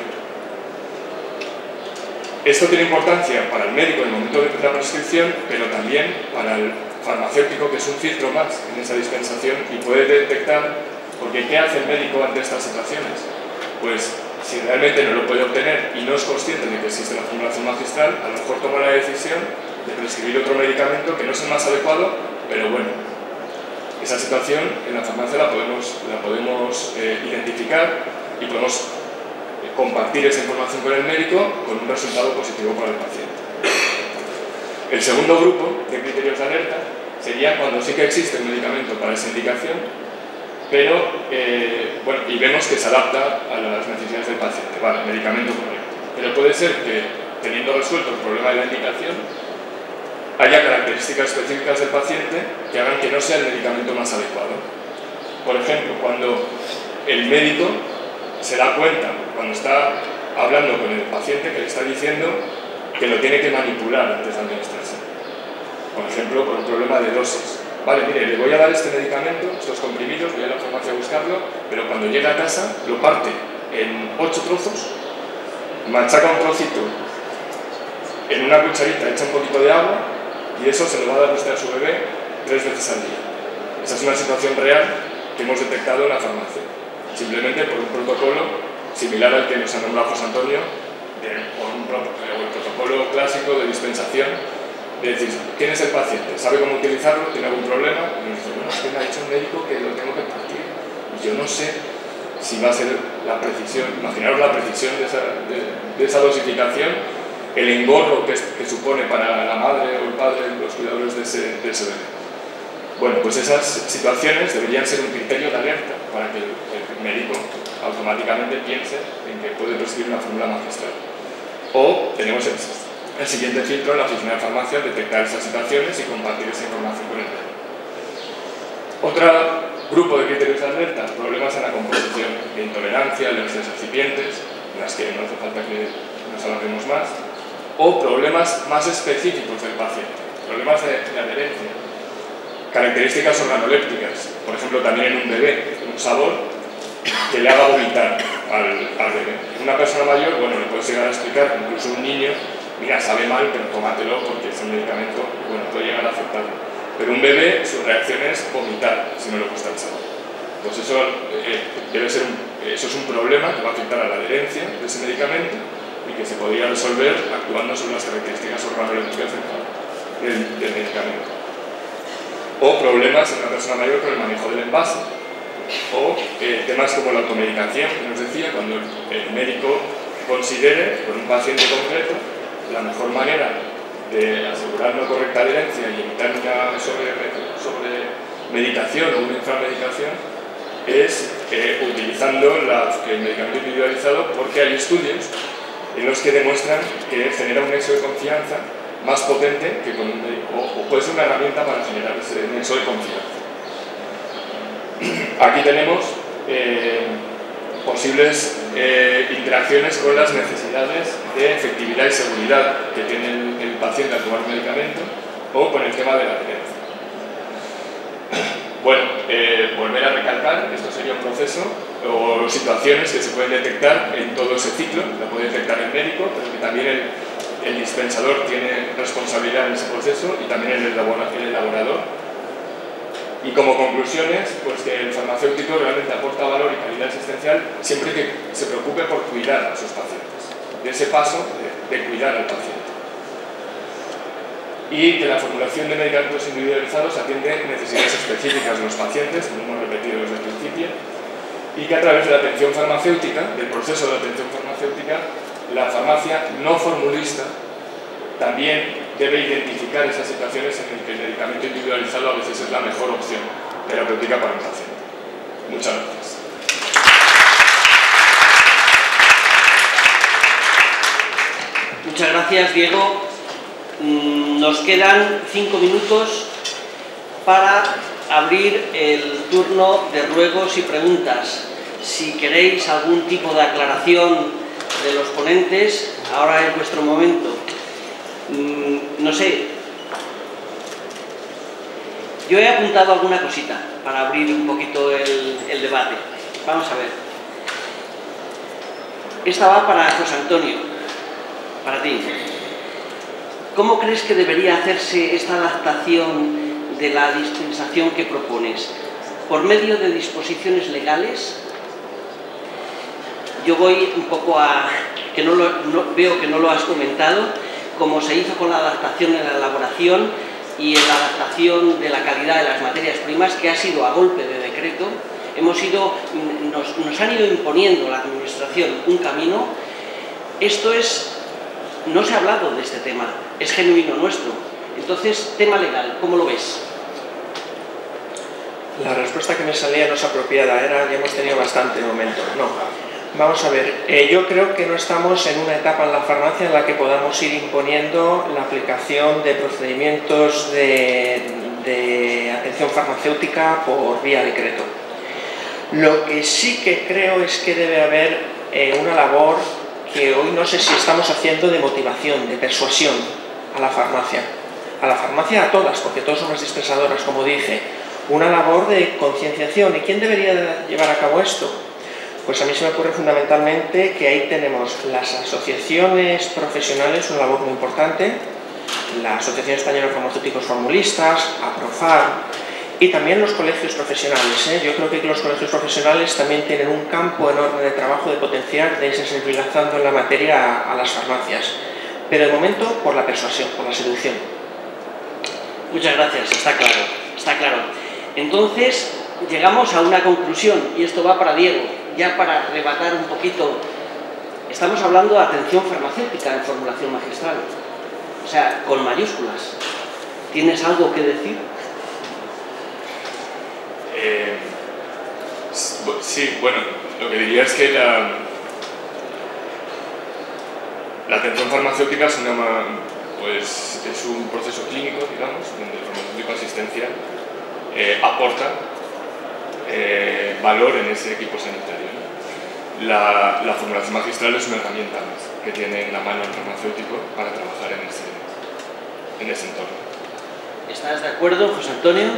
Esto tiene importancia para el médico en el momento de la prescripción, pero también para el farmacéutico, que es un filtro más en esa dispensación y puede detectar, porque ¿qué hace el médico ante estas situaciones? Pues si realmente no lo puede obtener y no es consciente de que existe la formulación magistral, a lo mejor toma la decisión de prescribir otro medicamento que no es el más adecuado, pero bueno, esa situación en la farmacia la podemos identificar y podemos compartir esa información con el médico con un resultado positivo para el paciente. El segundo grupo de criterios de alerta sería cuando sí que existe un medicamento para esa indicación, pero y vemos que se adapta a las necesidades del paciente, vale, medicamento correcto. Pero puede ser que, teniendo resuelto el problema de la indicación, haya características específicas del paciente que hagan que no sea el medicamento más adecuado. Por ejemplo, cuando el médico se da cuenta, cuando está hablando con el paciente, que le está diciendo que lo tiene que manipular antes de administrarse. Por ejemplo, por un problema de dosis. Vale, mire, le voy a dar este medicamento, estos comprimidos, voy a la farmacia a buscarlo, pero cuando llega a casa lo parte en 8 trozos, machaca un trocito en una cucharita, echa un poquito de agua y eso se lo va a dar usted a su bebé 3 veces al día. Esa es una situación real que hemos detectado en la farmacia, simplemente por un protocolo similar al que nos ha nombrado José Antonio, por el protocolo clásico de dispensación, de decir, ¿quién es el paciente? ¿Sabe cómo utilizarlo? ¿Tiene algún problema? Y nos dice, bueno, es que me ha dicho un médico que lo tengo que partir. Y yo no sé si va a ser la precisión, imaginaros la precisión de esa dosificación, el engorro que supone para la madre o el padre, los cuidadores de ese bebé. Bueno, pues esas situaciones deberían ser un criterio de alerta para que el médico automáticamente piense en que puede prescribir una fórmula magistral. O tenemos el siguiente filtro en la oficina de farmacia, detectar esas situaciones y compartir esa información con el médico. Otro grupo de criterios de alerta, problemas en la composición de intolerancia, alergias excipientes, en las que no hace falta que nos alarguemos más, o problemas más específicos del paciente, problemas de adherencia, características organolépticas, por ejemplo también en un bebé, un sabor que le haga vomitar al bebé. Una persona mayor, bueno, le puedes llegar a explicar, incluso un niño, mira, sabe mal, pero tómatelo porque es un medicamento, bueno, puede llegar a afectarlo. Pero un bebé, su reacción es vomitar si no le gusta el sabor. Pues eso es un problema que va a afectar a la adherencia de ese medicamento y que se podría resolver actuando sobre las características organolépticas del medicamento. O problemas en una persona mayor con el manejo del envase. O temas como la automedicación, que nos decía, cuando el médico considere con un paciente concreto la mejor manera de asegurar una correcta adherencia y evitar una sobremedicación o una inframedicación es utilizando el medicamento individualizado, porque hay estudios en los que demuestran que genera un nexo de confianza más potente que con un médico, o puede ser una herramienta para generar ese nexo de confianza. Aquí tenemos posibles interacciones con las necesidades de efectividad y seguridad que tiene el paciente al tomar un medicamento, o con el tema de la adherencia. Bueno, volver a recalcar, esto sería un proceso o situaciones que se pueden detectar en todo ese ciclo. La puede detectar el médico, pero que también el dispensador tiene responsabilidad en ese proceso, y también el elaborador. Y como conclusiones, pues que el farmacéutico realmente aporta valor y calidad existencial siempre que se preocupe por cuidar a sus pacientes, de ese paso de cuidar al paciente. Y que la formulación de medicamentos individualizados atiende necesidades específicas de los pacientes, como hemos repetido desde el principio, y que a través de la atención farmacéutica, del proceso de atención farmacéutica, la farmacia no formulista también debe identificar esas situaciones en las que el medicamento individualizado a veces es la mejor opción terapéutica para un paciente. Muchas gracias. Muchas gracias, Diego. Nos quedan 5 minutos para abrir el turno de ruegos y preguntas. Si queréis algún tipo de aclaración de los ponentes, ahora es vuestro momento. No sé, yo he apuntado alguna cosita para abrir un poquito el debate. Vamos a ver. Esta va para José Antonio, para ti. ¿Cómo crees que debería hacerse esta adaptación de la dispensación que propones? ¿Por medio de disposiciones legales? Yo voy un poco a... que veo que no lo has comentado. Como se hizo con la adaptación en la elaboración y en la adaptación de la calidad de las materias primas, que ha sido a golpe de decreto, nos han ido imponiendo la administración un camino. Esto es, no se ha hablado de este tema, es genuino nuestro. Entonces, tema legal, ¿cómo lo ves? La respuesta que me salía no es apropiada, ya hemos tenido bastante momento. No. Vamos a ver, yo creo que no estamos en una etapa en la farmacia en la que podamos ir imponiendo la aplicación de procedimientos de atención farmacéutica por vía decreto. Lo que sí que creo es que debe haber una labor que hoy no sé si estamos haciendo de motivación, de persuasión a la farmacia a todas, porque todas son las dispensadoras, como dije, una labor de concienciación. ¿Y quién debería llevar a cabo esto? Pues a mí se me ocurre fundamentalmente que ahí tenemos las asociaciones profesionales, una labor muy importante, la Asociación Española de Farmacéuticos Formulistas, APROFAR, y también los colegios profesionales. Yo creo que los colegios profesionales también tienen un campo enorme de trabajo de potenciar, de ir sensibilizando en la materia a las farmacias. Pero de momento por la persuasión, por la seducción. Muchas gracias, está claro, está claro. Entonces, llegamos a una conclusión, y esto va para Diego. Ya para rebatar un poquito, estamos hablando de atención farmacéutica en formulación magistral, o sea, con mayúsculas. ¿Tienes algo que decir? Sí, bueno, lo que diría es que la atención farmacéutica es un proceso clínico, digamos, donde el farmacéutico asistencial aporta valor en ese equipo sanitario, ¿no? La formulación magistral es una herramienta más que tiene en la mano el farmacéutico para trabajar en ese entorno. ¿Estás de acuerdo, José Antonio?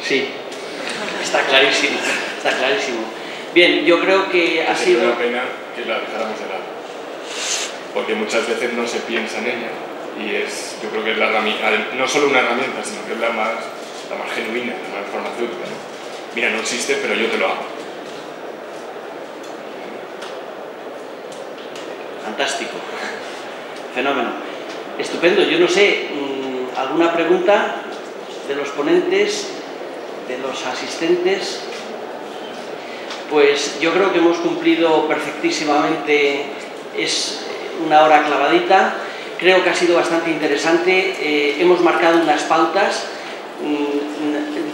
Sí. Está clarísimo, está clarísimo. Bien, yo creo que ha sido... una pena que la dejáramos de lado, porque muchas veces no se piensa en ella, y yo creo que es la herramienta, no solo una herramienta, sino que es la más genuina, la más farmacéutica, ¿no? Mira, no existe, pero yo te lo hago. Fantástico. Fenómeno. Estupendo. Yo no sé, ¿alguna pregunta de los ponentes, de los asistentes? Pues yo creo que hemos cumplido perfectísimamente, es una hora clavadita. Creo que ha sido bastante interesante. Hemos marcado unas pautas.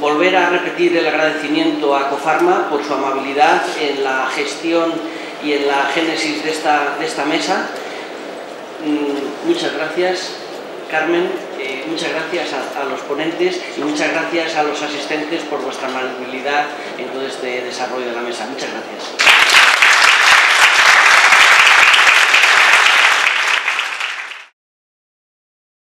Volver a repetir el agradecimiento a Cofarma por su amabilidad en la gestión y en la génesis de esta mesa. Muchas gracias, Carmen, muchas gracias a los ponentes y muchas gracias a los asistentes por vuestra amabilidad en todo este desarrollo de la mesa. Muchas gracias.